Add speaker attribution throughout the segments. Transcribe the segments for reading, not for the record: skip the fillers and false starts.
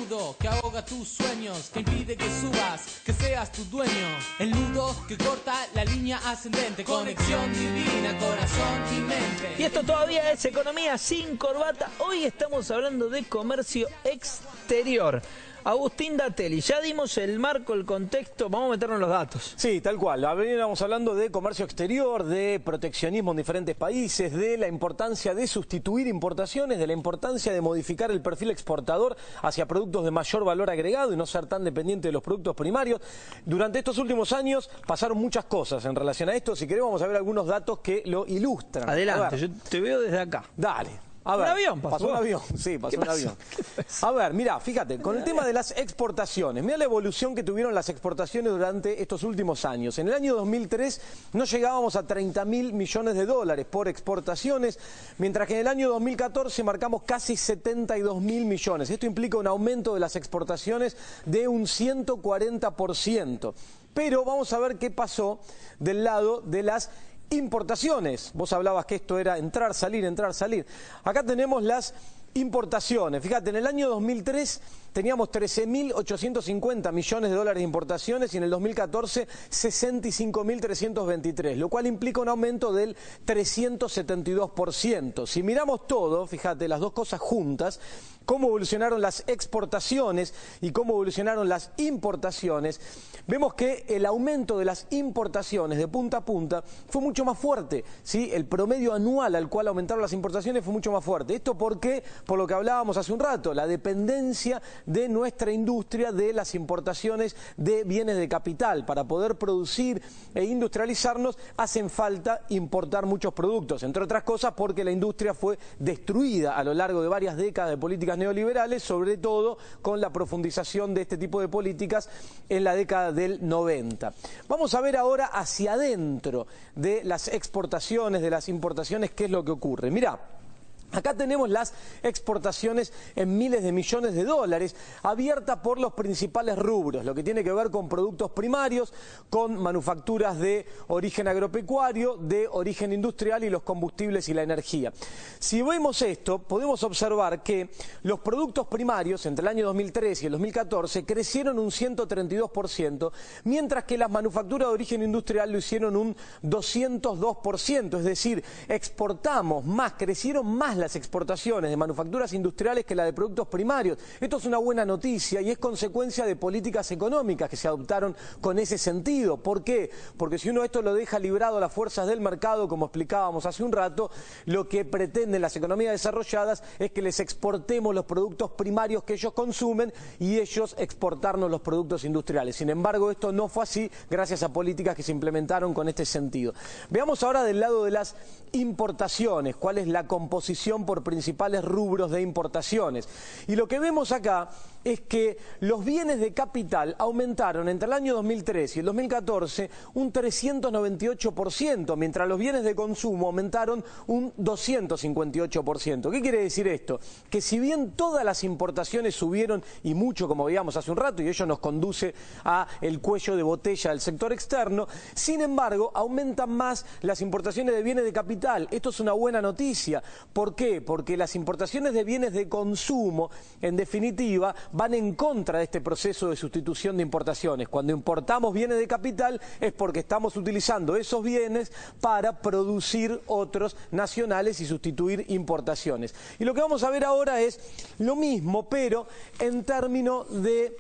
Speaker 1: nudo que ahoga tus sueños, que impide que subas, que seas tu dueño. El nudo que corta la línea ascendente, conexión divina, corazón y mente.
Speaker 2: Y esto todavía es Economía sin Corbata. Hoy estamos hablando de comercio exterior. Agustín Datelli, ya dimos el marco, el contexto, vamos a meternos en los datos.
Speaker 3: Sí, tal cual. Veníamos hablando de comercio exterior, de proteccionismo en diferentes países, de la importancia de sustituir importaciones, de la importancia de modificar el perfil exportador hacia productos de mayor valor agregado y no ser tan dependiente de los productos primarios. Durante estos últimos años pasaron muchas cosas en relación a esto. Si querés vamos a ver algunos datos que lo ilustran.
Speaker 2: Adelante, yo te veo desde acá.
Speaker 3: Dale. A ver,
Speaker 2: ¿Un avión pasó?
Speaker 3: Un avión, sí, pasó un avión. A ver, mirá, fíjate, con el tema de las exportaciones, mirá la evolución que tuvieron las exportaciones durante estos últimos años. En el año 2003 no llegábamos a 30.000 millones de dólares por exportaciones, mientras que en el año 2014 marcamos casi 72.000 millones. Esto implica un aumento de las exportaciones de un 140%. Pero vamos a ver qué pasó del lado de las importaciones. Vos hablabas que esto era entrar, salir, entrar, salir. Acá tenemos las importaciones. Fíjate, en el año 2003 teníamos 13.850 millones de dólares de importaciones y en el 2014 65.323, lo cual implica un aumento del 372%. Si miramos todo, fíjate, las dos cosas juntas, cómo evolucionaron las exportaciones y cómo evolucionaron las importaciones, vemos que el aumento de las importaciones de punta a punta fue mucho más fuerte, ¿sí? El promedio anual al cual aumentaron las importaciones fue mucho más fuerte. ¿Esto por qué? Por lo que hablábamos hace un rato, la dependencia de nuestra industria de las importaciones de bienes de capital. Para poder producir e industrializarnos hacen falta importar muchos productos, entre otras cosas porque la industria fue destruida a lo largo de varias décadas de políticas neoliberales, sobre todo con la profundización de este tipo de políticas en la década del 90. Vamos a ver ahora hacia adentro de las exportaciones, de las importaciones, qué es lo que ocurre. Mirá, acá tenemos las exportaciones en miles de millones de dólares, abiertas por los principales rubros, lo que tiene que ver con productos primarios, con manufacturas de origen agropecuario, de origen industrial y los combustibles y la energía. Si vemos esto, podemos observar que los productos primarios entre el año 2013 y el 2014 crecieron un 132%, mientras que las manufacturas de origen industrial lo hicieron un 202%, es decir, exportamos más, crecieron más las exportaciones de manufacturas industriales que la de productos primarios. Esto es una buena noticia y es consecuencia de políticas económicas que se adoptaron con ese sentido. ¿Por qué? Porque si uno esto lo deja librado a las fuerzas del mercado, como explicábamos hace un rato, lo que pretenden las economías desarrolladas es que les exportemos los productos primarios que ellos consumen y ellos exportarnos los productos industriales. Sin embargo, esto no fue así gracias a políticas que se implementaron con este sentido. Veamos ahora del lado de las importaciones, cuál es la composición por principales rubros de importaciones. Y lo que vemos acá es que los bienes de capital aumentaron entre el año 2013 y el 2014 un 398%, mientras los bienes de consumo aumentaron un 258%. ¿Qué quiere decir esto? Que si bien todas las importaciones subieron y mucho, como veíamos hace un rato, y ello nos conduce a el cuello de botella del sector externo, sin embargo aumentan más las importaciones de bienes de capital. Esto es una buena noticia. ¿Por qué? Porque las importaciones de bienes de consumo, en definitiva, van en contra de este proceso de sustitución de importaciones. Cuando importamos bienes de capital es porque estamos utilizando esos bienes para producir otros nacionales y sustituir importaciones. Y lo que vamos a ver ahora es lo mismo, pero en términos de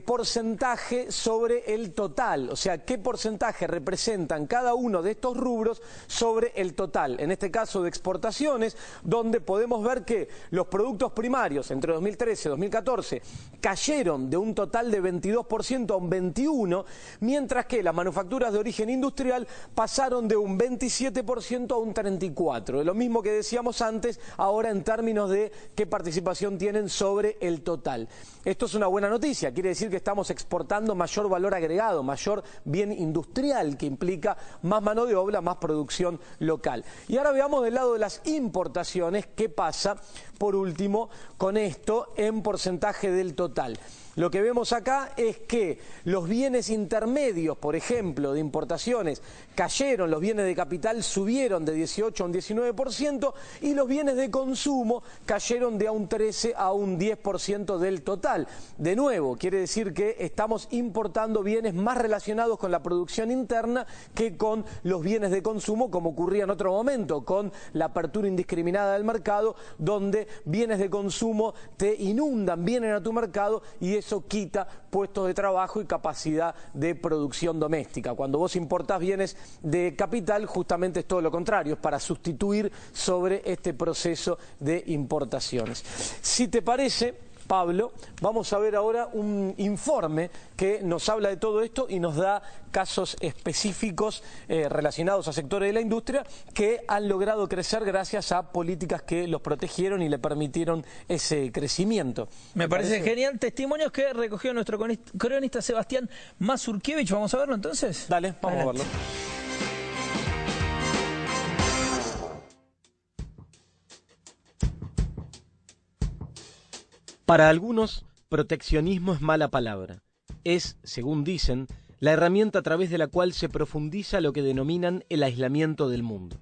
Speaker 3: porcentaje sobre el total, o sea, qué porcentaje representan cada uno de estos rubros sobre el total, en este caso de exportaciones, donde podemos ver que los productos primarios entre 2013 y 2014 cayeron de un total de 22% a un 21%, mientras que las manufacturas de origen industrial pasaron de un 27% a un 34%, lo mismo que decíamos antes, ahora en términos de qué participación tienen sobre el total. Esto es una buena noticia, quiere quiere decir que estamos exportando mayor valor agregado, mayor bien industrial, que implica más mano de obra, más producción local. Y ahora veamos del lado de las importaciones qué pasa, por último, con esto en porcentaje del total. Lo que vemos acá es que los bienes intermedios, por ejemplo, de importaciones, cayeron, los bienes de capital subieron de 18 a un 19% y los bienes de consumo cayeron de a un 13 a un 10% del total. De nuevo, quiere decir que estamos importando bienes más relacionados con la producción interna que con los bienes de consumo, como ocurría en otro momento, con la apertura indiscriminada del mercado, donde bienes de consumo te inundan, vienen a tu mercado y eso quita puestos de trabajo y capacidad de producción doméstica. Cuando vos importás bienes de capital, justamente es todo lo contrario, es para sustituir sobre este proceso de importaciones. Si te parece, Pablo, vamos a ver ahora un informe que nos habla de todo esto y nos da casos específicos relacionados a sectores de la industria que han logrado crecer gracias a políticas que los protegieron y le permitieron ese crecimiento.
Speaker 2: Me parece genial. Testimonios que recogió nuestro cronista Sebastián Mazurkiewicz. ¿Vamos a verlo entonces?
Speaker 3: Dale, vamos a verlo.
Speaker 4: Para algunos, proteccionismo es mala palabra. Es, según dicen, la herramienta a través de la cual se profundiza lo que denominan el aislamiento del mundo.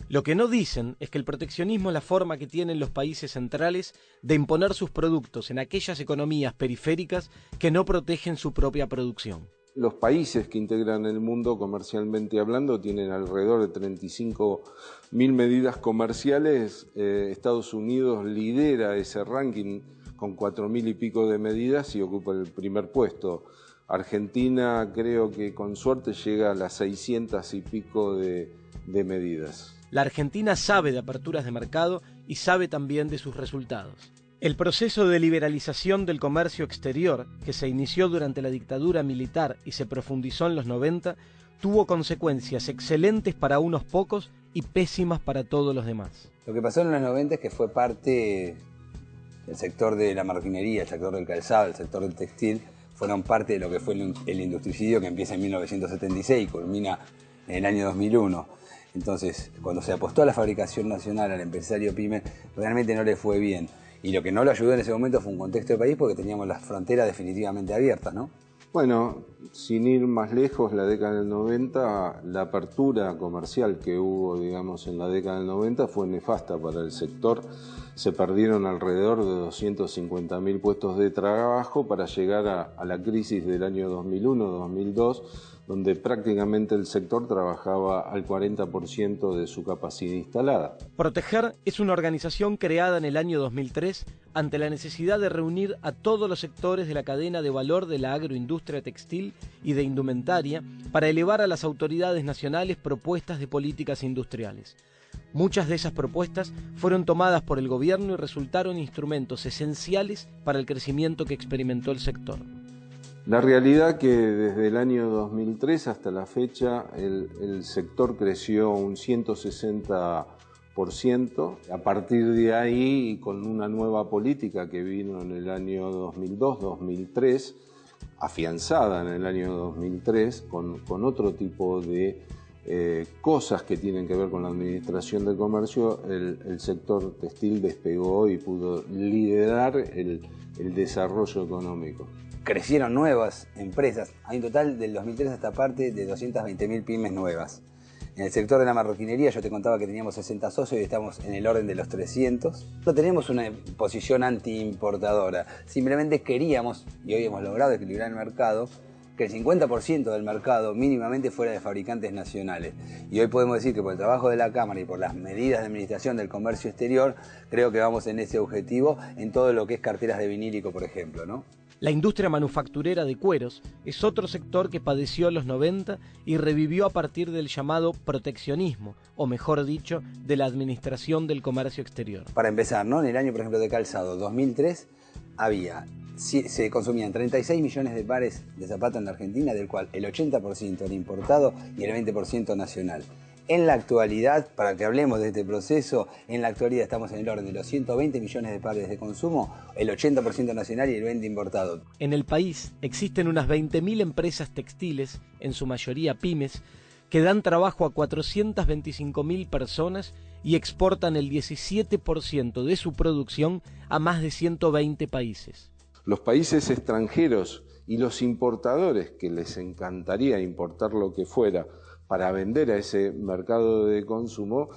Speaker 4: Lo que no dicen es que el proteccionismo es la forma que tienen los países centrales de imponer sus productos en aquellas economías periféricas que no protegen su propia producción.
Speaker 5: Los países que integran el mundo comercialmente hablando tienen alrededor de 35.000 medidas comerciales. Estados Unidos lidera ese ranking con 4.000 y pico de medidas y ocupa el primer puesto. Argentina creo que con suerte llega a las 600 y pico de medidas.
Speaker 4: La Argentina sabe de aperturas de mercado y sabe también de sus resultados. El proceso de liberalización del comercio exterior, que se inició durante la dictadura militar y se profundizó en los 90, tuvo consecuencias excelentes para unos pocos y pésimas para todos los demás.
Speaker 6: Lo que pasó en los 90 es que fue parte del sector de la marroquinería, el sector del calzado, el sector del textil, fueron parte de lo que fue el industricidio que empieza en 1976 y culmina en el año 2001. Entonces, cuando se apostó a la fabricación nacional, al empresario pyme, realmente no le fue bien. Y lo que no lo ayudó en ese momento fue un contexto de país porque teníamos las fronteras definitivamente abiertas, ¿no?
Speaker 5: Bueno, sin ir más lejos, la década del 90, la apertura comercial que hubo, digamos, en la década del 90 fue nefasta para el sector. Se perdieron alrededor de 250.000 puestos de trabajo para llegar a la crisis del año 2001-2002, donde prácticamente el sector trabajaba al 40% de su capacidad instalada.
Speaker 4: Proteger es una organización creada en el año 2003 ante la necesidad de reunir a todos los sectores de la cadena de valor de la agroindustria textil y de indumentaria para elevar a las autoridades nacionales propuestas de políticas industriales. Muchas de esas propuestas fueron tomadas por el gobierno y resultaron instrumentos esenciales para el crecimiento que experimentó el sector.
Speaker 5: La realidad que desde el año 2003 hasta la fecha el sector creció un 160%. A partir de ahí, con una nueva política que vino en el año 2002-2003, afianzada en el año 2003, con otro tipo de cosas que tienen que ver con la administración del comercio, el sector textil despegó y pudo liderar el desarrollo económico.
Speaker 6: Crecieron nuevas empresas. Hay un total del 2003 hasta esta parte de 220.000 pymes nuevas. En el sector de la marroquinería yo te contaba que teníamos 60 socios y estamos en el orden de los 300. No tenemos una posición anti-importadora. Simplemente queríamos, y hoy hemos logrado equilibrar el mercado, que el 50% del mercado mínimamente fuera de fabricantes nacionales. Y hoy podemos decir que por el trabajo de la Cámara y por las medidas de administración del comercio exterior, creo que vamos en ese objetivo en todo lo que es carteras de vinílico, por ejemplo, ¿no?
Speaker 4: La industria manufacturera de cueros es otro sector que padeció los 90 y revivió a partir del llamado proteccionismo, o mejor dicho, de la administración del comercio exterior.
Speaker 6: Para empezar, ¿no? En el año, por ejemplo, de calzado 2003, se consumían 36 millones de pares de zapatos en la Argentina, del cual el 80% era importado y el 20% nacional. En la actualidad, para que hablemos de este proceso, en la actualidad estamos en el orden de los 120 millones de pares de consumo, el 80% nacional y el 20% importado.
Speaker 4: En el país existen unas 20.000 empresas textiles, en su mayoría pymes, que dan trabajo a 425.000 personas y exportan el 17% de su producción a más de 120 países.
Speaker 5: Los países extranjeros y los importadores, que les encantaría importar lo que fuera para vender a ese mercado de consumo,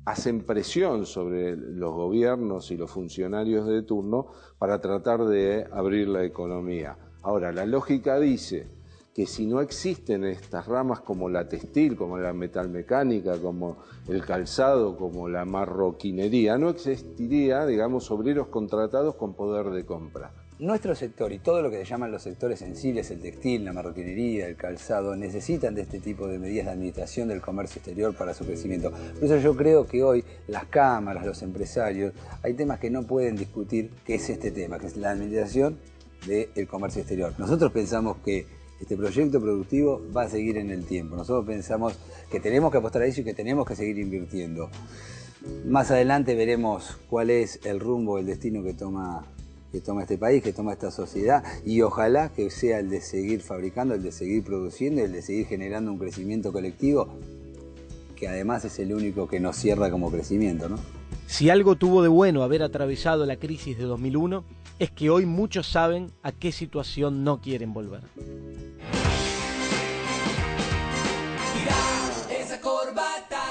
Speaker 5: hacen presión sobre los gobiernos y los funcionarios de turno para tratar de abrir la economía. Ahora, la lógica dice que si no existen estas ramas como la textil, como la metalmecánica, como el calzado, como la marroquinería, no existiría, digamos, obreros contratados con poder de compra.
Speaker 6: Nuestro sector y todo lo que se llaman los sectores sensibles, el textil, la marroquinería, el calzado, necesitan de este tipo de medidas de administración del comercio exterior para su crecimiento. Por eso yo creo que hoy las cámaras, los empresarios, hay temas que no pueden discutir, que es este tema, que es la administración del comercio exterior. Nosotros pensamos que este proyecto productivo va a seguir en el tiempo. Nosotros pensamos que tenemos que apostar a eso y que tenemos que seguir invirtiendo. Más adelante veremos cuál es el rumbo, el destino que toma este país, que toma esta sociedad, y ojalá que sea el de seguir fabricando, el de seguir produciendo, el de seguir generando un crecimiento colectivo, que además es el único que nos cierra como crecimiento, ¿no?
Speaker 4: Si algo tuvo de bueno haber atravesado la crisis de 2001, es que hoy muchos saben a qué situación no quieren volver.
Speaker 1: Esa corbata.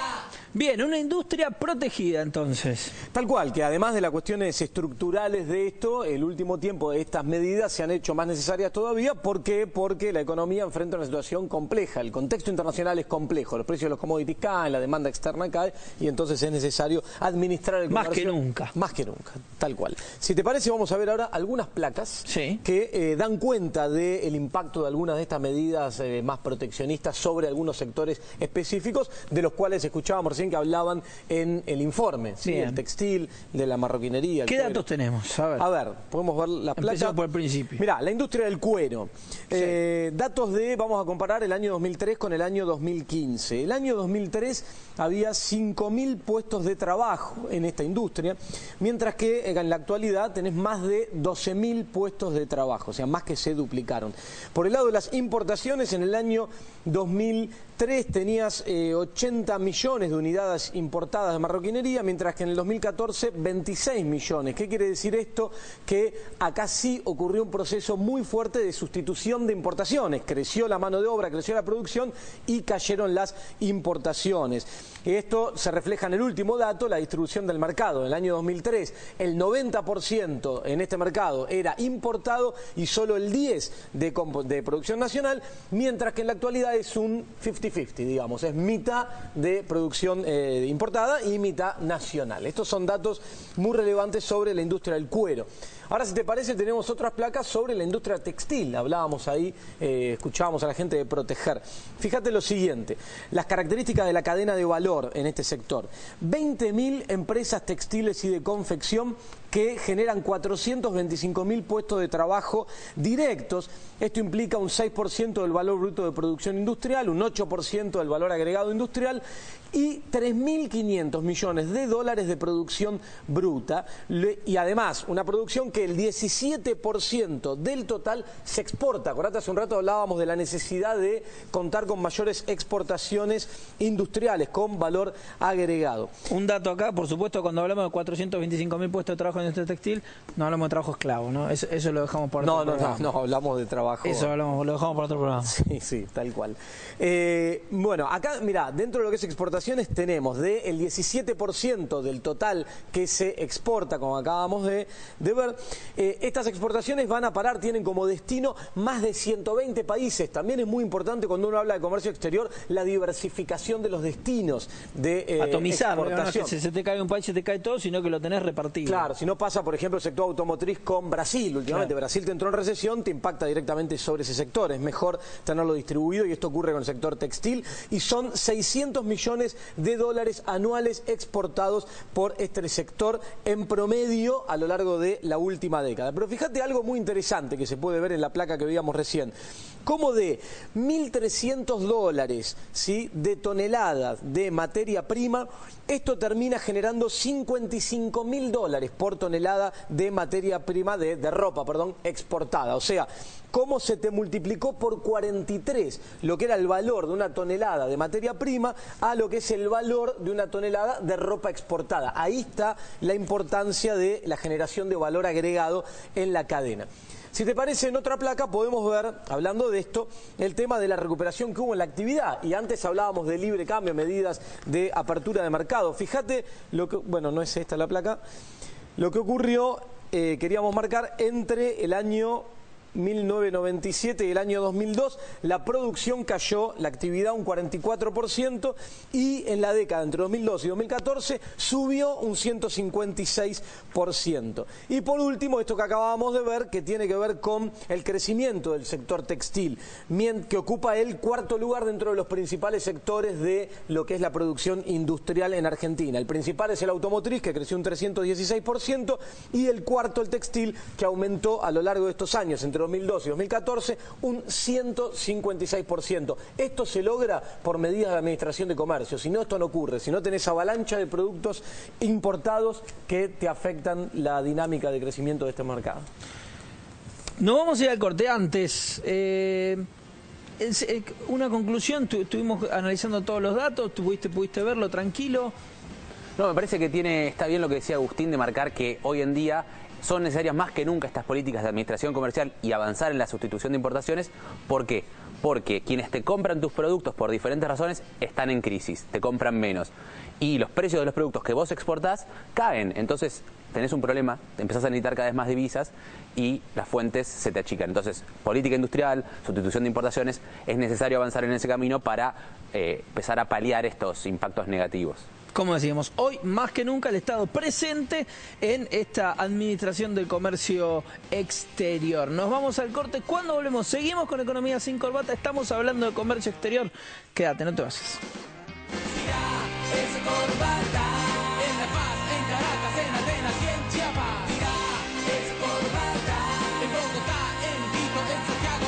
Speaker 2: Bien, una industria protegida entonces.
Speaker 3: Tal cual, que además de las cuestiones estructurales de esto, el último tiempo de estas medidas se han hecho más necesarias todavía. ¿Por qué? Porque la economía enfrenta una situación compleja, el contexto internacional es complejo, los precios de los commodities caen, la demanda externa cae y entonces es necesario administrar el comercio.
Speaker 2: Más que nunca.
Speaker 3: Más que nunca, tal cual. Si te parece, vamos a ver ahora algunas placas
Speaker 2: Sí.
Speaker 3: que dan cuenta del impacto de algunas de estas medidas más proteccionistas sobre algunos sectores específicos, de los cuales escuchábamos recién que hablaban en el informe, ¿sí? El textil, de la marroquinería.
Speaker 2: ¿Qué datos tenemos? A ver,
Speaker 3: podemos ver las placas.
Speaker 2: empezamos por el principio.
Speaker 3: Mirá, la industria del cuero. Datos vamos a comparar el año 2003 con el año 2015. El año 2003 había 5.000 puestos de trabajo en esta industria, mientras que en la actualidad tenés más de 12.000 puestos de trabajo, o sea, más que se duplicaron. Por el lado de las importaciones, en el año 2003 tenías 80 millones de unidades importadas de marroquinería, mientras que en el 2014 26 millones. ¿Qué quiere decir esto? Que acá sí ocurrió un proceso muy fuerte de sustitución de importaciones. Creció la mano de obra, creció la producción y cayeron las importaciones. Esto se refleja en el último dato, la distribución del mercado. En el año 2003 el 90% en este mercado era importado y solo el 10% de producción nacional, mientras que en la actualidad es un 50-50, digamos, es mitad de producción importada y mitad nacional. Estos son datos muy relevantes sobre la industria del cuero. Ahora, si te parece, tenemos otras placas sobre la industria textil. Hablábamos ahí, escuchábamos a la gente de proteger. Fíjate lo siguiente, las características de la cadena de valor en este sector. 20.000 empresas textiles y de confección que generan 425.000 puestos de trabajo directos. Esto implica un 6% del valor bruto de producción industrial, un 8% del valor agregado industrial y 3.500 millones de dólares de producción bruta. Y además, una producción que el 17% del total se exporta. Acordate, hace un rato hablábamos de la necesidad de contar con mayores exportaciones industriales con valor agregado.
Speaker 2: Un dato acá, por supuesto, cuando hablamos de 425.000 puestos de trabajo en este textil, no hablamos de trabajo esclavo, ¿no? Eso lo dejamos para otro programa.
Speaker 3: No, hablamos de trabajo.
Speaker 2: Eso lo dejamos para otro programa.
Speaker 3: Sí, tal cual. Bueno, acá, mirá, dentro de lo que es exportaciones tenemos del 17% del total que se exporta, como acabamos de ver. Estas exportaciones van a parar, tienen como destino más de 120 países. También es muy importante cuando uno habla de comercio exterior, la diversificación de los destinos de
Speaker 2: atomizar,
Speaker 3: exportación.
Speaker 2: no es que se te cae un país, se te cae todo, sino que lo tenés repartido.
Speaker 3: Claro, si no no pasa, por ejemplo, el sector automotriz con Brasil. Últimamente Brasil te entró en recesión, te impacta directamente sobre ese sector. Es mejor tenerlo distribuido y esto ocurre con el sector textil. Y son 600 millones de dólares anuales exportados por este sector en promedio a lo largo de la última década. Pero fíjate algo muy interesante que se puede ver en la placa que veíamos recién. Como de 1.300 dólares, ¿sí?, de toneladas de materia prima, esto termina generando 55.000 dólares por tonelada de materia prima, de ropa, exportada. O sea, cómo se te multiplicó por 43 lo que era el valor de una tonelada de materia prima a lo que es el valor de una tonelada de ropa exportada. Ahí está la importancia de la generación de valor agregado en la cadena. Si te parece, en otra placa podemos ver, hablando de esto, el tema de la recuperación que hubo en la actividad. Y antes hablábamos de libre cambio, medidas de apertura de mercado. Fíjate lo que, bueno, no es esta la placa, lo que ocurrió, queríamos marcar entre el año 1997 y el año 2002, la producción cayó, la actividad un 44%, y en la década entre 2002 y 2014 subió un 156%. Y por último, esto que acabábamos de ver, que tiene que ver con el crecimiento del sector textil, que ocupa el cuarto lugar dentro de los principales sectores de lo que es la producción industrial en Argentina. El principal es el automotriz, que creció un 316%, y el cuarto el textil, que aumentó a lo largo de estos años, entre 2002 y 2014, un 156%. Esto se logra por medidas de administración de comercio. Si no, esto no ocurre. Si no, tenés avalancha de productos importados que te afectan la dinámica de crecimiento de este mercado.
Speaker 2: Nos vamos a ir al corte antes. Una conclusión, estuvimos analizando todos los datos, pudiste verlo tranquilo.
Speaker 7: No, me parece que está bien lo que decía Agustín de marcar que hoy en día son necesarias más que nunca estas políticas de administración comercial y avanzar en la sustitución de importaciones. ¿Por qué? Porque quienes te compran tus productos por diferentes razones están en crisis, te compran menos. Y los precios de los productos que vos exportás caen. Entonces tenés un problema, empezás a necesitar cada vez más divisas y las fuentes se te achican. Entonces, política industrial, sustitución de importaciones, es necesario avanzar en ese camino para empezar a paliar estos impactos negativos.
Speaker 2: Como decíamos, hoy más que nunca el Estado presente en esta administración del comercio exterior. Nos vamos al corte. Cuando volvemos, seguimos con Economía sin Corbata. Estamos hablando de comercio exterior. Quédate, no te vayas.